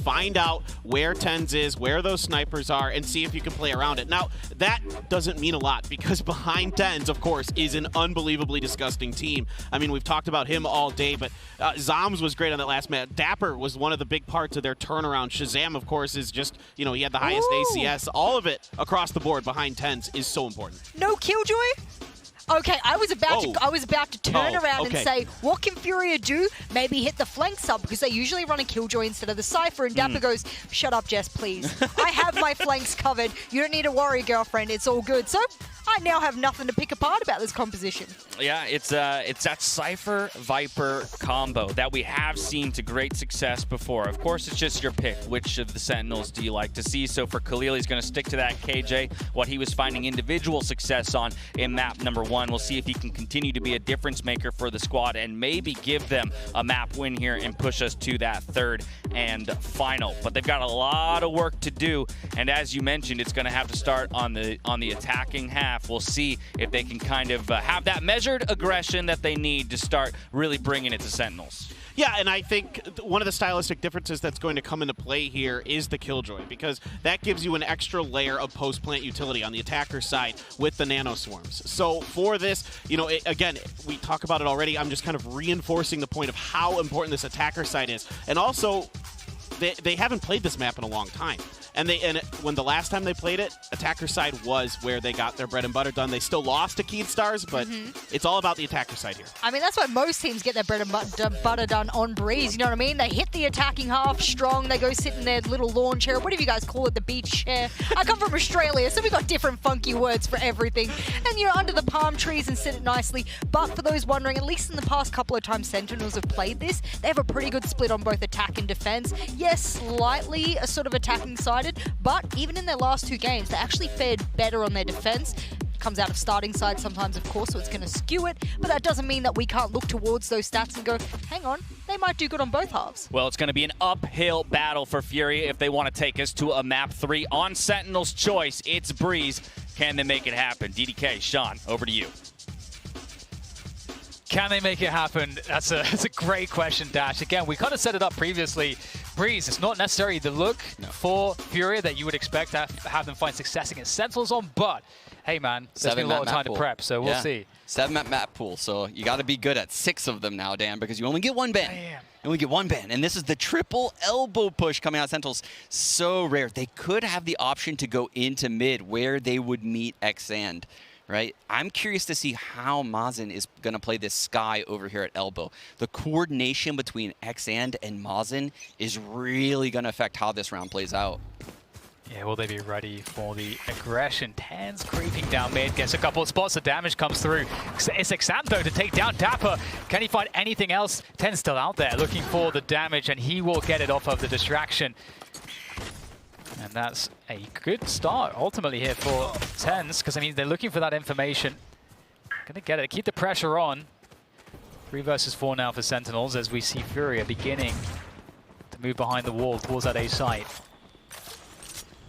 find out where tenz is, where those snipers are, and see if you can play around it. Now, that doesn't mean a lot because behind tenz, of course, is an unbelievably disgusting team. I mean, we've talked about him all day, but Zoms was great on that last match. Dapper was one of the big parts of their turnaround. Shazam, of course, is just, you know, he had the highest ACS. All of it across the board behind tenz is so important. No Killjoy? Okay, I was about to turn around and say, what can FURIA do? Maybe hit the flank sub, because they usually run a Killjoy instead of the Cypher, and Dapper goes, shut up, Jess, please. I have my flanks covered. You don't need to worry, girlfriend. It's all good. So I now have nothing to pick apart about this composition. Yeah, it's that Cypher Viper combo that we have seen to great success before. Of course, it's just your pick. Which of the Sentinels do you like to see? So for Khalil, he's going to stick to that KJ, what he was finding individual success on in map number 1. We'll see if he can continue to be a difference maker for the squad and maybe give them a map win here and push us to that third and final. But they've got a lot of work to do, and as you mentioned, it's going to have to start on the attacking half. We'll see if they can kind of have that measured aggression that they need to start really bringing it to Sentinels. Yeah, and I think one of the stylistic differences that's going to come into play here is the Killjoy, because that gives you an extra layer of post-plant utility on the attacker side with the nano swarms. So for this, you know, again, we talk about it already. I'm just kind of reinforcing the point of how important this attacker side is. And also, they haven't played this map in a long time. And when the last time they played it, attacker side was where they got their bread and butter done. They still lost to Keyed Stars, but it's all about the attacker side here. I mean, that's why most teams get their bread and butter done on Breeze, you know what I mean? They hit the attacking half strong, they go sit in their little lawn chair, whatever you guys call it, the beach chair. I come from Australia, so we got different funky words for everything. And you're under the palm trees and sit it nicely. But for those wondering, at least in the past couple of times Sentinels have played this, they have a pretty good split on both attack and defense. Yes, slightly a sort of attacking side, but even in their last 2 games, they actually fared better on their defense. It comes out of starting side sometimes, of course, so it's going to skew it, but that doesn't mean that we can't look towards those stats and go, hang on, they might do good on both halves. Well, it's going to be an uphill battle for FURIA if they want to take us to a map 3 on Sentinel's choice. It's Breeze. Can they make it happen? DDK, Sean, over to you. Can they make it happen? That's a great question, Dash. Again, we kind of set it up previously. Breeze, it's not necessarily the look for FURIA that you would expect to have them find success against Sentinels on, but hey man, there's been a lot of time to prep, so we'll see. 7-map map pool, so you got to be good at 6 of them now, Dan, because you only get 1 ban. You only get 1 ban, and this is the triple elbow push coming out of Sentinels. So rare. They could have the option to go into mid where they would meet Xand. Right? I'm curious to see how Mazen is going to play this Sky over here at Elbow. The coordination between Xand and Mazen is really going to affect how this round plays out. Yeah, will they be ready for the aggression? tenz creeping down mid, gets a couple of spots, the damage comes through. It's Xand though to take down Dapper. Can he find anything else? tenz still out there looking for the damage, and he will get it off of the distraction. And that's a good start, ultimately, here for tenz, because, I mean, they're looking for that information. Gonna get it. Keep the pressure on. 3 versus 4 now for Sentinels, as we see FURIA beginning to move behind the wall towards that A site.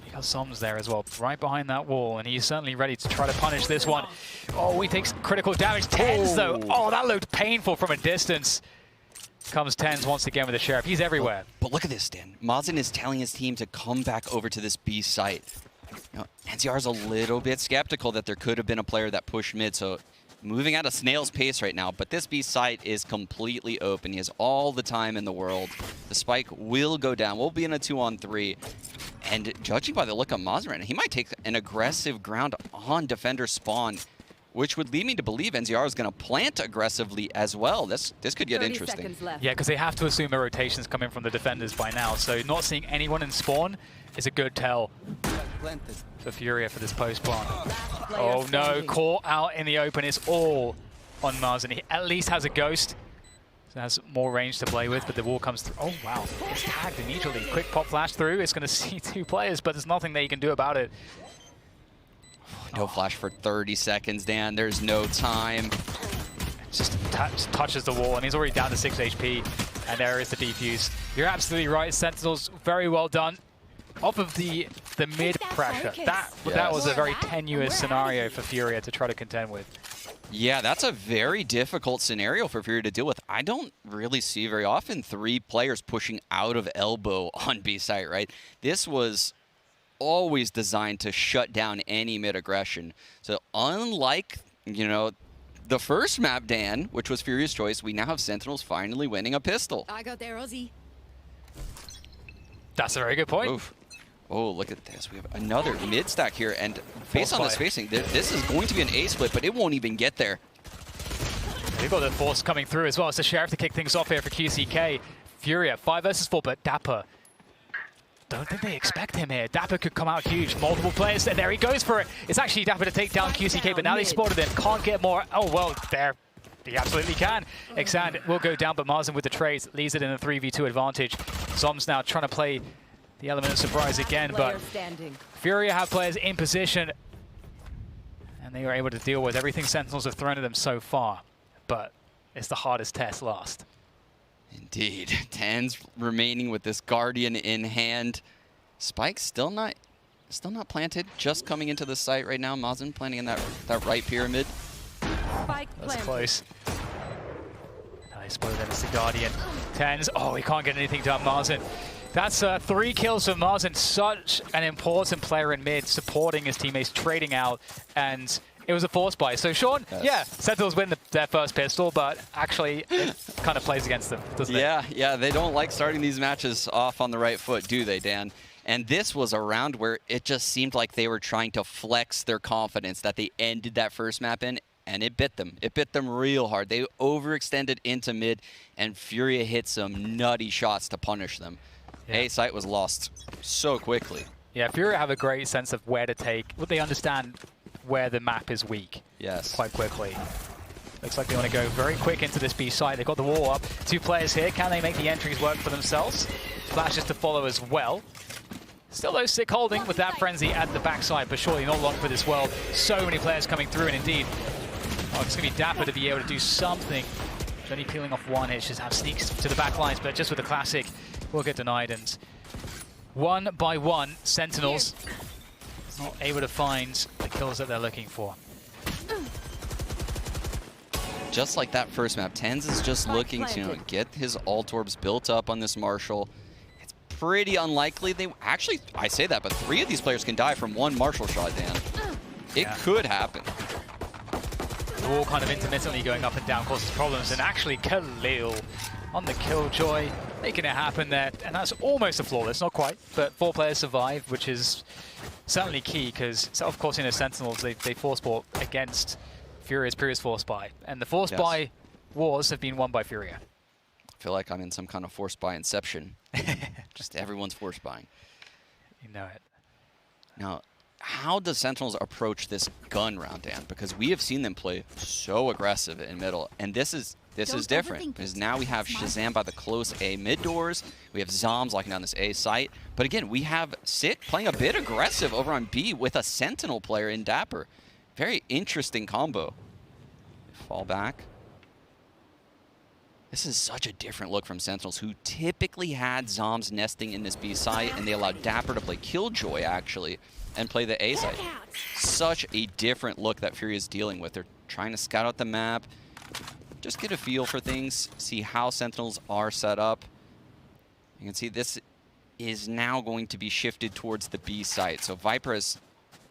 You got Soms there as well, right behind that wall, and he's certainly ready to try to punish this one. Oh, he takes critical damage. tenz, though. Oh, that looked painful from a distance. Comes tenz once again with the Sheriff. He's everywhere. But look at this, Dan. Mazen is telling his team to come back over to this B site. You know, NCR is a little bit skeptical that there could have been a player that pushed mid, so moving at a snail's pace right now. But this B site is completely open. He has all the time in the world. The spike will go down. We'll be in a 2-on-3. And judging by the look of Mazen right now, he might take an aggressive ground on defender spawn, which would lead me to believe NCR is going to plant aggressively as well. This could get interesting. Yeah, because they have to assume a rotation's coming from the defenders by now, so not seeing anyone in spawn is a good tell for FURIA for this post-spawn. Oh no, caught out in the open. It's all on Mazen. He at least has a ghost, so has more range to play with, but the wall comes through. Oh wow, it's tagged immediately. Quick pop flash through. It's going to see 2 players, but there's nothing that you can do about it. No flash for 30 seconds, Dan. There's no time. Just touches the wall, and he's already down to 6 HP, and there is the defuse. You're absolutely right, Sentinels, very well done. Off of the mid pressure. That was a very tenuous scenario for FURIA to try to contend with. Yeah, that's a very difficult scenario for FURIA to deal with. I don't really see very often 3 players pushing out of elbow on B site, right? This was always designed to shut down any mid-aggression. So unlike, you know, the first map, Dan, which was FURIA's choice, we now have Sentinels finally winning a pistol. I got there, Ozzy. That's a very good point. Oof. Oh, look at this. We have another mid stack here, and based on this facing, this is going to be an A split, but it won't even get there. They've got the force coming through as well. It's the Sheriff to kick things off here for QCK. FURIA, 5 versus 4, but Dapper. Don't think they expect him here. Dapper could come out huge. Multiple players, and there he goes for it. It's actually Dapper to take down QCK, but now they spotted him. Can't get more. Oh, well, there. He absolutely can. Xand will go down, but Marzen with the trades leaves it in a 3v2 advantage. Zom's now trying to play the element of surprise again, but FURIA have players in position, and they were able to deal with everything Sentinels have thrown at them so far. But it's the hardest test last. Indeed. Tenz remaining with this Guardian in hand. Spike still not planted, just coming into the site right now. Marzen planting in that right pyramid. That's close. Nice spotted them as the Guardian. Tenz, oh, he can't get anything done, Marzen. That's 3 kills for Marzen. Such an important player in mid, supporting his teammates, trading out, and it was a force buy. So Sean, yes. Yeah, Sentinels win their first pistol, but actually it kind of plays against them, doesn't it? Yeah, they don't like starting these matches off on the right foot, do they, Dan? And this was a round where it just seemed like they were trying to flex their confidence that they ended that first map in, and it bit them. It bit them real hard. They overextended into mid, and FURIA hit some nutty shots to punish them. Yeah. A site was lost so quickly. Yeah, FURIA have a great sense of where to take. They understand where the map is weak. Yes. Quite quickly. Looks like they want to go very quick into this B site. They've got the wall up. 2 players here. Can they make the entries work for themselves? Flashes to follow as well. Still though, sick holding with that frenzy at the backside, but surely not long for this world. So many players coming through, and indeed, it's going to be Dapper to be able to do something. Only peeling off 1 hit, just have sneaks to the back lines, but just with the classic, will get denied. And 1 by 1, Sentinels not able to find the kills that they're looking for. Just like that first map, Tenz is just looking to get his ult orbs built up on this Marshall. It's pretty unlikely they actually, I say that, but 3 of these players can die from 1 Marshall shot, Dan. It could happen. The wall kind of intermittently going up and down causes problems, and actually Khalil on the Killjoy, making it happen there, and that's almost a flawless, not quite, but 4 players survive, which is certainly key, because of course in the Sentinels they force bought against FURIA's previous force buy, and the force buy wars have been won by FURIA. I feel like I'm in some kind of force buy inception. Just everyone's force buying. You know it. Now, how does Sentinels approach this gun round, Dan? Because we have seen them play so aggressive in middle, and this is different, because now we have Shazam by the close A mid doors, we have Zoms locking down this A site, but again, we have Sick playing a bit aggressive over on B with a Sentinel player in Dapper. Very interesting combo. Fall back. This is such a different look from Sentinels, who typically had Zoms nesting in this B site, and they allowed Dapper to play Killjoy, actually, and play the A site. Such a different look that FURIA is dealing with. They're trying to scout out the map, just get a feel for things, see how Sentinels are set up. You can see this is now going to be shifted towards the B site. So Viper has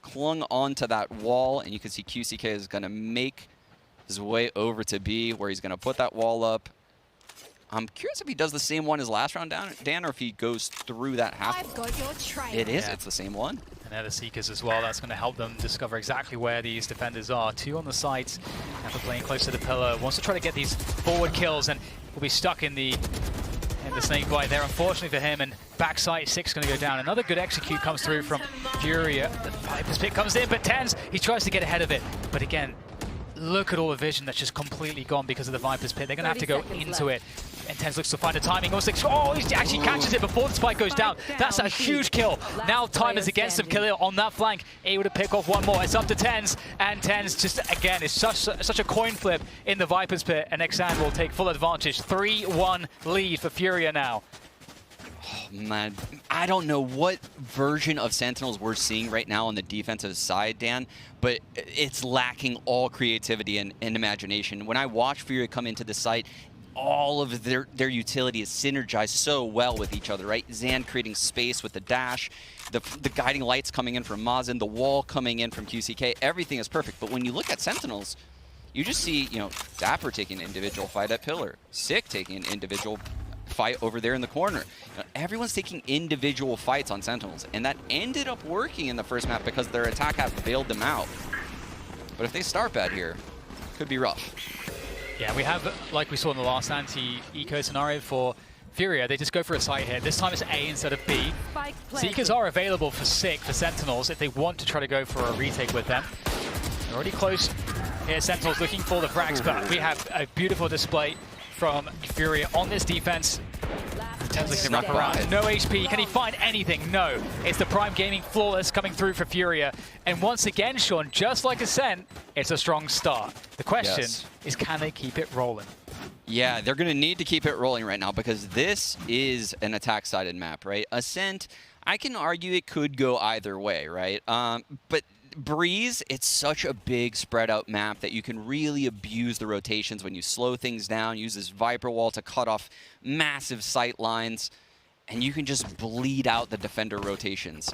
clung onto that wall, and you can see QCK is going to make his way over to B, where he's going to put that wall up. I'm curious if he does the same one as last round, Dan, or if he goes through that half. I've got your trail. It is. It's the same one. And they're the Seekers as well. That's going to help them discover exactly where these defenders are. 2 on the sides. After playing close to the pillar, wants to try to get these forward kills, and will be stuck in the snake bite there, unfortunately for him. And backside 6 going to go down. Another good execute comes through from FURIA. The Viper's pick comes in, but Tenz, he tries to get ahead of it. But again, look at all the vision that's just completely gone because of the Viper's pit. They're going to have to go into it. And Tenz looks to find a timing. Oh, he actually catches it before the spike goes down. That's a huge kill. Now time is against him. Khalil on that flank, able to pick off 1 more. It's up to Tenz, and Tenz just, again, is such a coin flip in the Viper's pit, and Xand will take full advantage. 3-1 lead for FURIA now. Oh, man, I don't know what version of Sentinels we're seeing right now on the defensive side, Dan, but it's lacking all creativity and imagination. When I watch FURIA come into the site, all of their utility is synergized so well with each other, right? Zan creating space with the dash, the guiding lights coming in from Mazin, the wall coming in from QCK, everything is perfect. But when you look at Sentinels, you just see, you know, Dapper taking an individual fight at Pillar, Sick taking an individual fight over there in the corner. You know, everyone's taking individual fights on Sentinels, and that ended up working in the first map because their attack app bailed them out. But if they start bad here, it could be rough. Yeah, we have, like we saw in the last anti-eco scenario for FURIA, they just go for a side hit. This time it's A instead of B. Seekers are available for Sick, for Sentinels, if they want to try to go for a retake with them. They're already close. Here, Sentinels looking for the frags, but we have a beautiful display from FURIA on this defense. Tenz can wrap around. No HP. Can he find anything? No. It's the Prime Gaming flawless coming through for FURIA. And once again, Sean, just like Ascent, it's a strong start. The question is, can they keep it rolling? Yeah, they're going to need to keep it rolling right now because this is an attack-sided map, right? Ascent, I can argue it could go either way, right? But Breeze, it's such a big spread out map that you can really abuse the rotations when you slow things down, use this Viper wall to cut off massive sight lines, and you can just bleed out the defender rotations.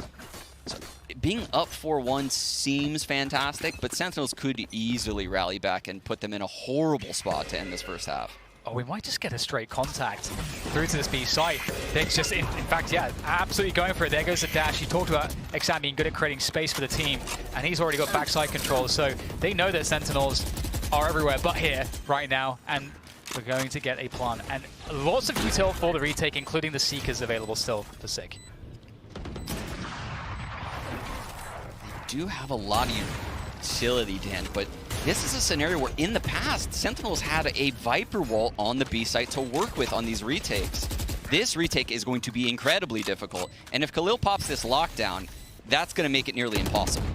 So being up 4-1 seems fantastic, but Sentinels could easily rally back and put them in a horrible spot to end this first half. Oh, we might just get a straight contact through to this B site. They're just, in fact, yeah, absolutely going for it. There goes the dash. You talked about Exam being good at creating space for the team, and he's already got backside control, so they know that Sentinels are everywhere but here right now, and we're going to get a plan. And lots of util for the retake, including the Seekers available still for Sick. Do have a lot of utility, Dan, but this is a scenario where in the past, Sentinels had a Viper wall on the B site to work with on these retakes. This retake is going to be incredibly difficult, and if Khalil pops this lockdown, that's going to make it nearly impossible.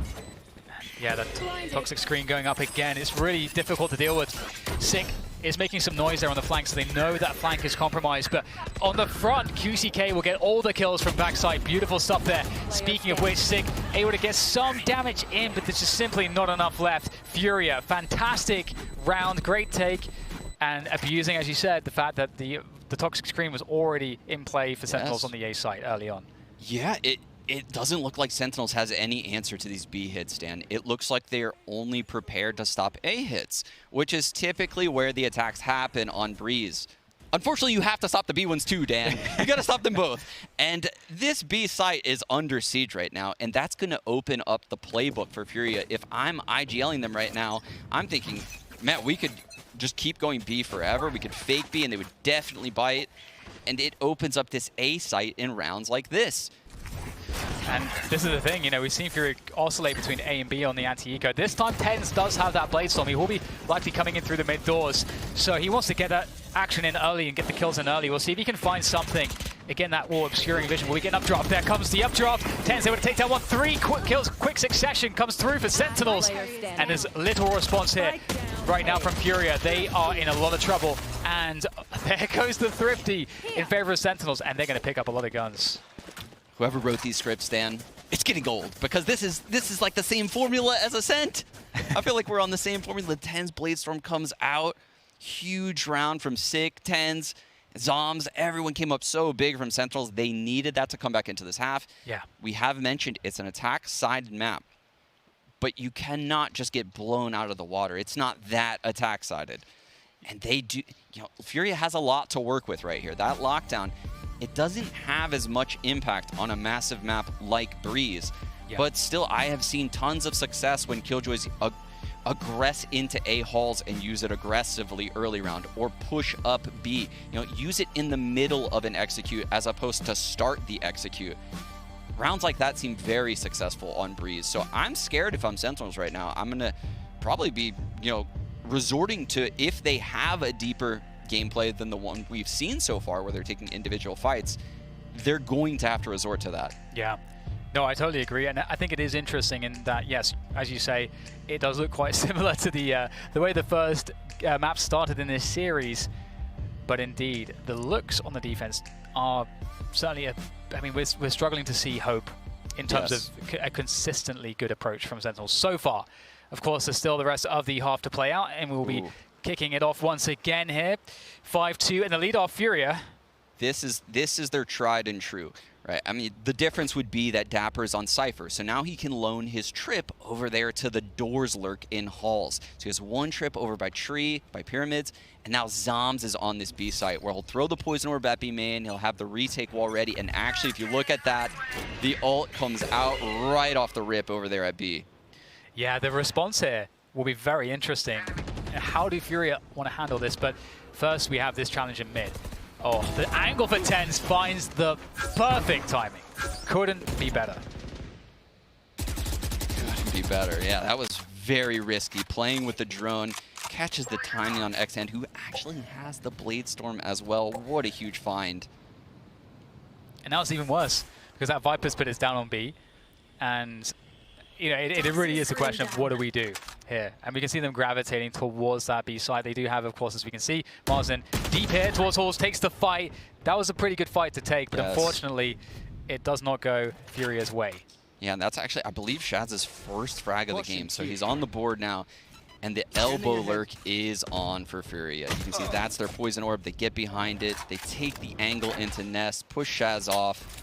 Yeah, that toxic screen going up again. It's really difficult to deal with. Sick is making some noise there on the flank, so they know that flank is compromised. But on the front, QCK will get all the kills from backside. Beautiful stuff there. Speaking of which, Sick able to get some damage in, but there's just simply not enough left. FURIA, fantastic round, great take, and abusing, as you said, the fact that the toxic screen was already in play for Sentinels on the A site early on. Yeah, it doesn't look like Sentinels has any answer to these B hits, Dan. It looks like they're only prepared to stop A hits, which is typically where the attacks happen on Breeze. Unfortunately, you have to stop the B ones too, Dan. You got to stop them both. And this B site is under siege right now, and that's going to open up the playbook for FURIA. If I'm IGLing them right now, I'm thinking, man, we could just keep going B forever. We could fake B, and they would definitely bite. And it opens up this A site in rounds like this. And this is the thing, you know, we've seen FURIA oscillate between A and B on the anti-eco. This time, Tenz does have that Blade Storm. He will be likely coming in through the mid doors. So he wants to get that action in early and get the kills in early. We'll see if he can find something. Again, that wall obscuring vision. Will we get an updraft? There comes the updraft. Tenz able to take down one. 3 quick kills, quick succession comes through for Sentinels. And there's little response here right now from FURIA. They are in a lot of trouble. And there goes the Thrifty in favor of Sentinels. And they're going to pick up a lot of guns. Whoever wrote these scripts, Dan, it's getting gold because this is like the same formula as Ascent. I feel like we're on the same formula. The Tenz Blade Storm comes out, huge round from Sick, Tenz, Zoms. Everyone came up so big from Sentinels. They needed that to come back into this half. Yeah, we have mentioned it's an attack-sided map, but you cannot just get blown out of the water. It's not that attack-sided, and they do. You know, FURIA has a lot to work with right here. That lockdown. It doesn't have as much impact on a massive map like Breeze, but still I have seen tons of success when Killjoys aggress into A halls and use it aggressively early round, or push up B. You know, use it in the middle of an execute as opposed to start the execute. Rounds like that seem very successful on Breeze, so I'm scared if I'm Sentinels right now. I'm gonna probably be, you know, resorting to, if they have a deeper gameplay than the one we've seen so far where they're taking individual fights, they're going to have to resort to that. Yeah. No, I totally agree, and I think it is interesting in that, yes, as you say, it does look quite similar to the way the first map started in this series, but indeed, the looks on the defense are certainly, I mean, we're struggling to see hope in terms Yes. of a consistently good approach from Sentinels so far. Of course, there's still the rest of the half to play out, and we'll be kicking it off once again here. 5-2, and the lead off Furia. This is their tried and true, right? I mean, the difference would be that Dapper is on Cypher, so now he can loan his trip over there to the doors lurk in halls. So he has one trip over by Tree, by Pyramids, and now Zoms is on this B site where he'll throw the Poison Orb at B main, he'll have the retake wall ready, and actually, if you look at that, the ult comes out right off the rip over there at B. Yeah, the response here will be very interesting. How do Furia want to handle this? But first, we have this challenge in mid. Oh, the angle for tenz finds the perfect timing. Couldn't be better. Couldn't be better. Yeah, that was very risky. Playing with the drone, catches the timing on Xhand, who actually has the Blade Storm as well. What a huge find. And now it's even worse, because that Viper split is down on B. And, you know, it really is a question of what do we do here. And we can see them gravitating towards that B side. They do have, of course, as we can see, Marzin deep here towards halls, takes the fight. That was a pretty good fight to take, but unfortunately, it does not go Furia's way. Yeah, and that's actually, I believe, Shaz's first frag of the game. So he's on the board now, and the elbow lurk is on for Furia. You can see that's their Poison Orb. They get behind it. They take the angle into Nest, push Shaz off,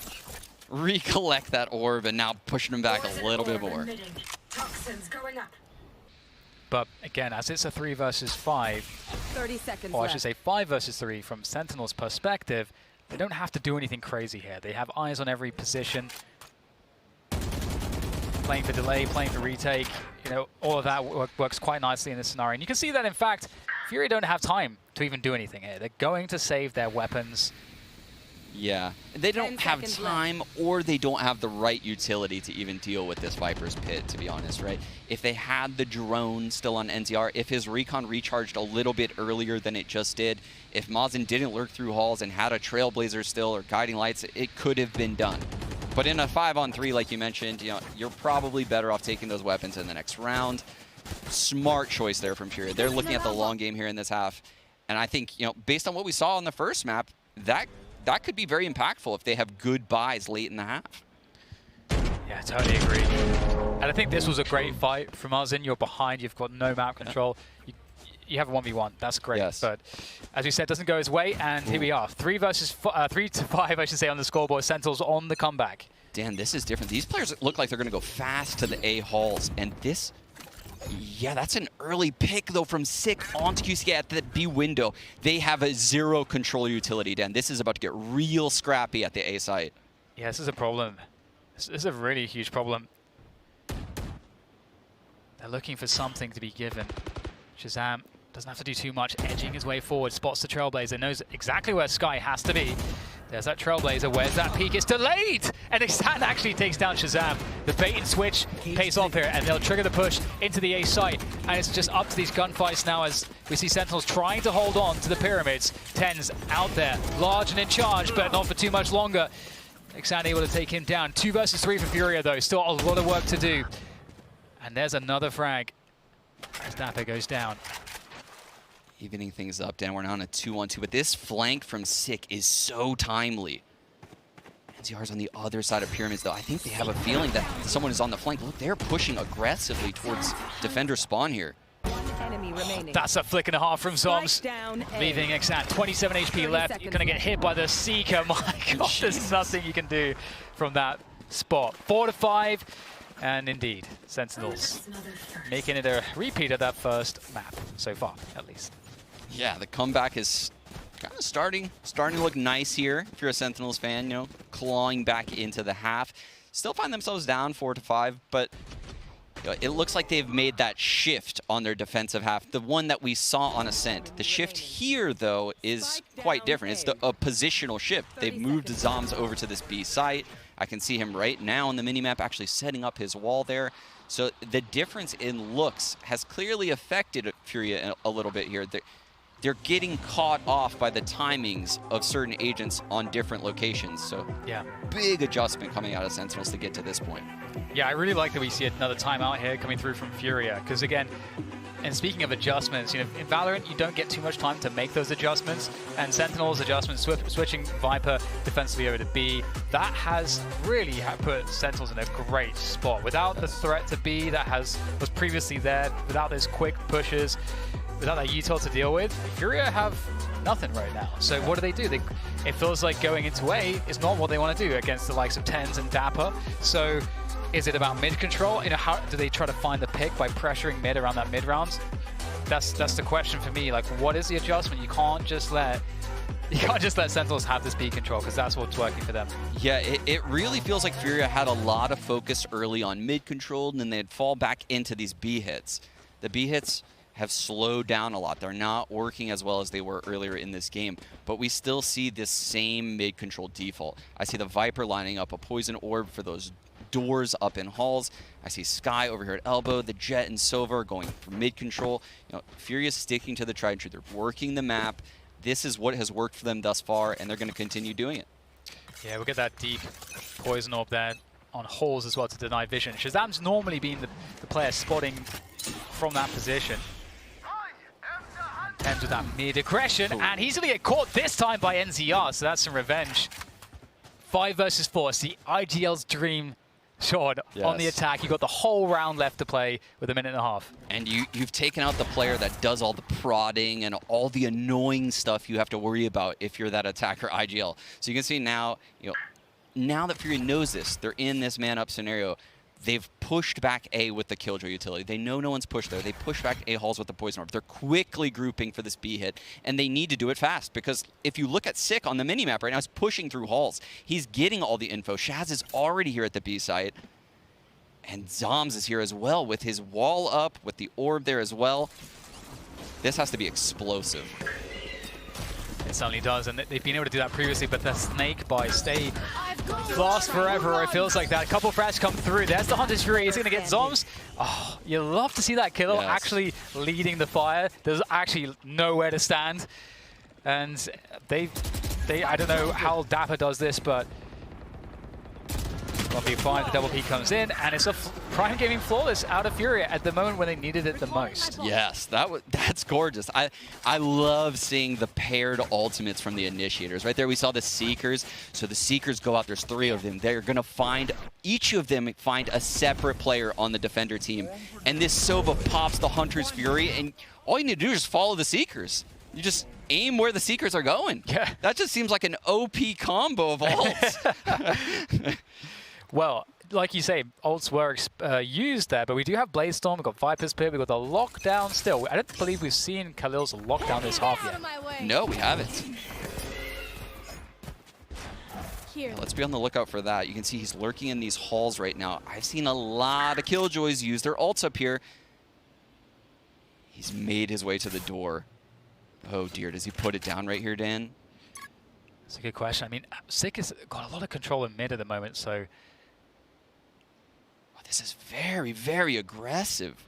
recollect that orb, and now pushing him back a little bit more. But again, as it's a 3 versus 5, 30 seconds or I should say 5 versus 3 from Sentinel's perspective, they don't have to do anything crazy here. They have eyes on every position. Playing for delay, playing for retake, you know, all of that works quite nicely in this scenario. And you can see that, in fact, Furia don't have time to even do anything here. They're going to save their weapons. Yeah, they don't have time, or they don't have the right utility to even deal with this Viper's Pit, to be honest, right? If they had the drone still on NZR, if his recon recharged a little bit earlier than it just did, if Mazen didn't lurk through halls and had a Trailblazer still or Guiding Lights, it could have been done. But in a 5-on-3, like you mentioned, you know, you're probably better off taking those weapons in the next round. Smart choice there from Furia. They're looking at the long game here in this half. And I think, you know, based on what we saw on the first map, that could be very impactful if they have good buys late in the half. Yeah, totally agree. And I think this was a great fight from Marzin. You're behind, you've got no map control. You have a 1v1, that's great. Yes. But as we said, it doesn't go his way, and here we are. 3 to 5, I should say, on the scoreboard. Sentinels on the comeback. Dan, this is different. These players look like they're going to go fast to the A halls, and this... Yeah, that's an early pick, though, from Sick onto QCK at the B window. They have a 0 control utility, Dan. This is about to get real scrappy at the A site. Yeah, this is a problem. This is a really huge problem. They're looking for something to be given. Shazam doesn't have to do too much, edging his way forward, spots the Trailblazer, knows exactly where Sky has to be. There's that Trailblazer, where's that peek? It's delayed! And Xan actually takes down Shazam. The bait and switch pays off here, and they'll trigger the push into the A site. And it's just up to these gunfights now as we see Sentinels trying to hold on to the pyramids. tenz out there, large and in charge, but not for too much longer. Xan able to take him down. 2 versus 3 for Furia, though. Still a lot of work to do. And there's another frag as Dapper goes down. Evening things up, Dan. We're now on a 2-on-2, but this flank from Sick is so timely. NCR's on the other side of Pyramids, though. I think they have a feeling that someone is on the flank. Look, they're pushing aggressively towards Defender spawn here. Enemy remaining. That's a flick and a half from Zoms, leaving Xan 27 HP left. You're going to get hit by the Seeker. My God, there's nothing you can do from that spot. 4 to 5, and indeed, Sentinels making it a repeat of that first map so far, at least. Yeah, the comeback is kind of starting to look nice here. If you're a Sentinels fan, you know, clawing back into the half. Still find themselves down 4 to 5, but you know, it looks like they've made that shift on their defensive half, the one that we saw on Ascent. The shift here, though, is quite different. It's a positional shift. They've moved Zoms over to this B site. I can see him right now on the minimap actually setting up his wall there. So the difference in looks has clearly affected Furia a little bit here. They're getting caught off by the timings of certain agents on different locations. So yeah, big adjustment coming out of Sentinels to get to this point. Yeah, I really like that we see another timeout here coming through from Furia, because again, And speaking of adjustments, in Valorant, you don't get too much time to make those adjustments. And Sentinels adjustments, switching Viper defensively over to B, that has really put Sentinels in a great spot. Without the threat to B that was previously there, without those quick pushes, without that util to deal with, FURIA have nothing right now. So what do? It feels like going into A is not what they want to do against the likes of tenz and Dapper. So is it about mid control? How do they try to find the pick by pressuring mid around that mid round? That's the question for me. Like, what is the adjustment? You can't just let Sentinels have this B control, because that's what's working for them. Yeah, it really feels like FURIA had a lot of focus early on mid control, and then they'd fall back into these B hits. The B hits have slowed down a lot. They're not working as well as they were earlier in this game, but we still see this same mid control default. I see the Viper lining up a poison orb for those doors up in halls. I see Sky over here at elbow, the Jet and Silver going for mid control. FURIA's sticking to the tried and true. They're working the map. This is what has worked for them thus far, and they're going to continue doing it. Yeah, we'll get that deep poison orb there on holes as well to deny vision. Shazam's normally been the player spotting from that position. Tenz with that mid-aggression, and he's going to get caught this time by NZR, so that's some revenge. 5 versus 4, it's the IGL's dream shot on the attack. You've got the whole round left to play with a minute and a half. And you've taken out the player that does all the prodding and all the annoying stuff you have to worry about if you're that attacker IGL. So you can see now, now that FURIA knows this, they're in this man-up scenario. They've pushed back A with the Killjoy utility. They know no one's pushed there. They push back A halls with the Poison Orb. They're quickly grouping for this B hit, and they need to do it fast, because if you look at Sick on the minimap right now, he's pushing through halls. He's getting all the info. Shaz is already here at the B site, and Zoms is here as well with his wall up, with the orb there as well. This has to be explosive. It certainly does, and they've been able to do that previously, but the snake by stay lasts forever, or it feels like that. A couple frags come through. There's the Hunter's Fury. He's going to get Zoms. Oh, you love to see that killer actually leading the fire. There's actually nowhere to stand. And I don't know how Dapper does this, but 1v5, the double P comes in, and it's a Prime Gaming flawless out of FURIA at the moment when they needed it the most. Yes, that's gorgeous. I love seeing the paired ultimates from the initiators. Right there we saw the Seekers. So the Seekers go out, there's 3 of them. They're going to find, each of them find a separate player on the defender team. And this Sova pops the Hunter's Fury, and all you need to do is just follow the Seekers. You just aim where the Seekers are going. Yeah. That just seems like an OP combo of ults. Well, like you say, ults were used there, but we do have Blaze Storm, we've got Viper's Pit, we've got the lockdown still. I don't believe we've seen Khalil's lockdown this half yet. No, we haven't. Here. Let's be on the lookout for that. You can see he's lurking in these halls right now. I've seen a lot of Killjoys use their ults up here. He's made his way to the door. Oh dear, does he put it down right here, Dan? That's a good question. I mean, Sick has got a lot of control in mid at the moment, so... This is very, very aggressive.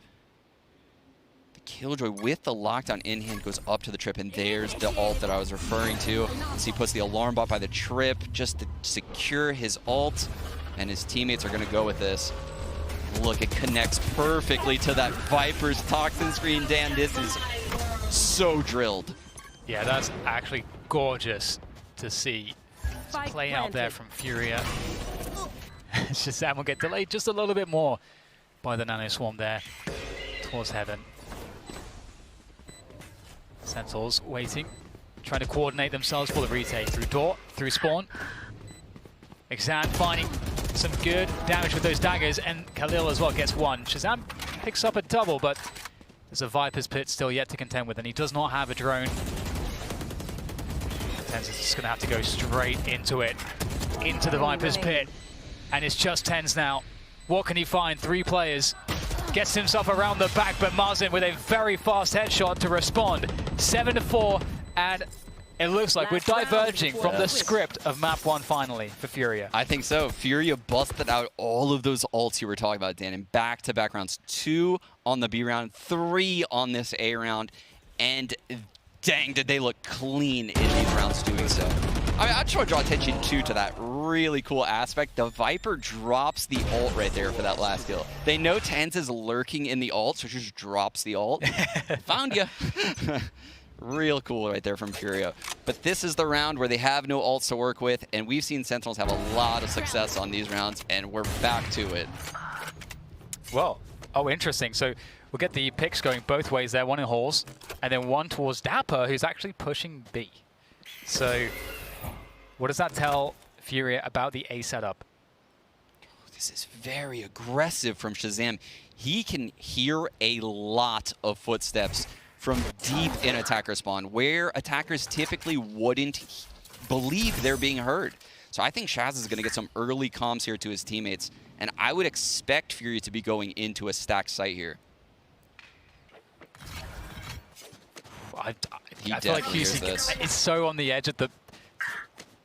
The Killjoy with the lockdown in hand goes up to the trip, and there's the ult that I was referring to. So he puts the alarm bot by the trip just to secure his ult, and his teammates are going to go with this. Look, it connects perfectly to that Viper's toxin screen. Dan, this is so drilled. Yeah, that's actually gorgeous to see. It's play out there from FURIA. Shazam will get delayed just a little bit more by the Nano Swarm there towards heaven. Sentinels waiting, trying to coordinate themselves for the retake through door, through spawn. Exam finding some good damage with those daggers, and Khalil as well gets one. Shazam picks up a double, but there's a Viper's Pit still yet to contend with, and he does not have a drone. Tenz is just going to have to go straight into it, into the Viper's Pit. And it's just Tenz now. What can he find? 3 players. Gets himself around the back, but Marzin with a very fast headshot to respond. 7-4, and it looks like we're diverging from the script of map 1 finally for FURIA. I think so. FURIA busted out all of those ults you were talking about, Dan, in back-to-back rounds. 2 on the B round, 3 on this A round, and dang, did they look clean in these rounds doing so. I mean, I just want to draw attention too to that really cool aspect. The Viper drops the ult right there for that last kill. They know tenz is lurking in the ult, so she just drops the ult. Found ya. Real cool right there from FURIA. But this is the round where they have no ults to work with, and we've seen Sentinels have a lot of success on these rounds, and we're back to it. Well, oh, interesting. So we'll get the picks going both ways there, one in halls, and then one towards Dapper, who's actually pushing B. So what does that tell FURIA about the A setup? This is very aggressive from Shazam. He can hear a lot of footsteps from deep in attacker spawn, where attackers typically wouldn't believe they're being heard. So I think Shaz is going to get some early comms here to his teammates, and I would expect FURIA to be going into a stacked site here. I feel like he's so on the edge of the...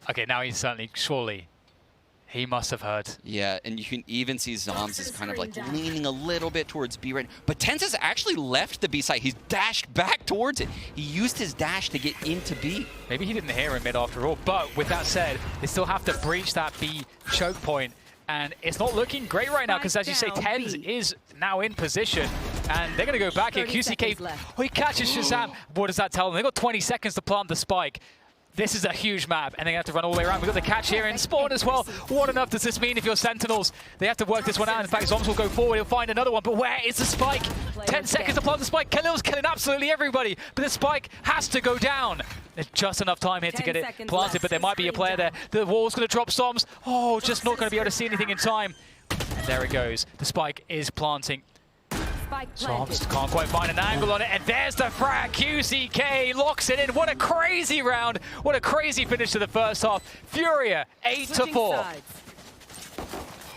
Okay, now he's certainly, surely, he must have heard. Yeah, and you can even see Zoms is kind of like leaning a little bit towards B right now. But tenz has actually left the B site. He's dashed back towards it. He used his dash to get into B. Maybe he didn't hear him mid after all, but with that said, they still have to breach that B choke point, and it's not looking great right now because, as you say, tenz is now in position, and they're going to go back here. QCK, oh, he catches Shazam. What does that tell them? They've got 20 seconds to plant the spike. This is a huge map, and they have to run all the way around. We've got the catch here in spawn as well. What enough does this mean if you're Sentinels? They have to work this one out. In fact, Zoms will go forward. He'll find another one, but where is the spike? 10 seconds to plant the spike. Khalil's killing absolutely everybody, but the spike has to go down. There's just enough time here to get it planted, but there might be a player there. The wall's going to drop Zoms. Oh, just not going to be able to see anything in time. And there it goes. The spike is planting. Zoms can't quite find an angle on it, and there's the frag. QCK locks it in. What a crazy round. What a crazy finish to the first half. FURIA 8-4.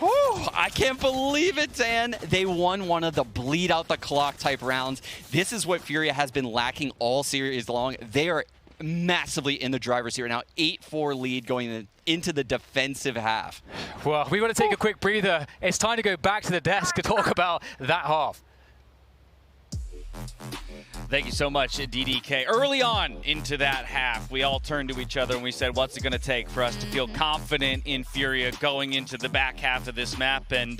Whew, I can't believe it, Dan. They won one of the bleed out the clock type rounds. This is what FURIA has been lacking all series long. They are massively in the driver's seat right now. 8-4 lead going into the defensive half. Well, we want to take a quick breather. It's time to go back to the desk to talk about that half. Thank you so much, DDK. Early on into that half, we all turned to each other and we said, what's it going to take for us to feel confident in FURIA going into the back half of this map? And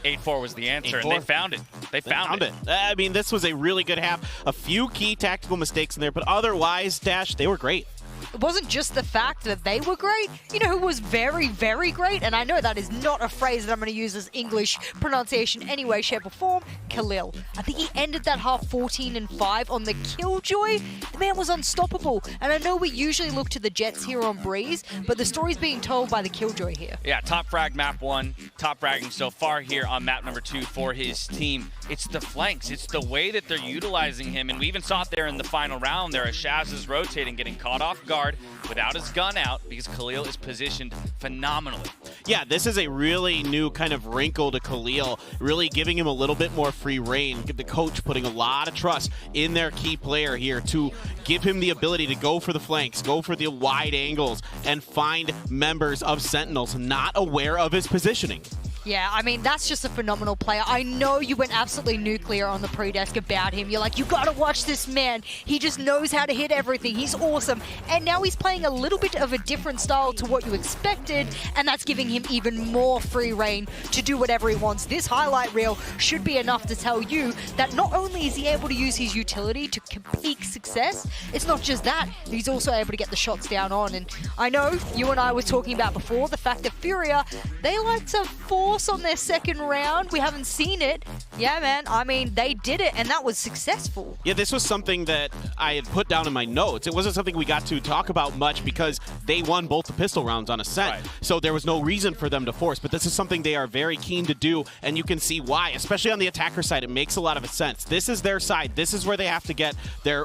8-4 was the answer, and they found it. They found it. I mean, this was a really good half. A few key tactical mistakes in there, but otherwise, Dash, they were great. It wasn't just the fact that they were great. You know who was very, very great? And I know that is not a phrase that I'm going to use as English pronunciation any way, shape, or form. Khalil. I think he ended that half 14-5 on the Killjoy. The man was unstoppable. And I know we usually look to the Jets here on Breeze, but the story's being told by the Killjoy here. Yeah, top frag map 1, top fragging so far here on map number 2 for his team. It's the flanks. It's the way that they're utilizing him. And we even saw it there in the final round there as Shaz is rotating, getting caught off guard without his gun out because Khalil is positioned phenomenally. Yeah, this is a really new kind of wrinkle to Khalil, really giving him a little bit more free reign. The coach putting a lot of trust in their key player here to give him the ability to go for the flanks, go for the wide angles, and find members of Sentinels not aware of his positioning. Yeah, I mean, that's just a phenomenal player. I know you went absolutely nuclear on the pre-desk about him. You're like, you gotta watch this man. He just knows how to hit everything. He's awesome. And now he's playing a little bit of a different style to what you expected, and that's giving him even more free reign to do whatever he wants. This highlight reel should be enough to tell you that not only is he able to use his utility to peak success, it's not just that, he's also able to get the shots down on. And I know you and I were talking about before the fact that FURIA, they like to force on their second round. We haven't seen it. Yeah, man. I mean, they did it, and that was successful. Yeah, this was something that I had put down in my notes. It wasn't something we got to talk about much because they won both the pistol rounds on Ascent. Right. So there was no reason for them to force, but this is something they are very keen to do, and you can see why, especially on the attacker side. It makes a lot of sense. This is their side. This is where they have to get their,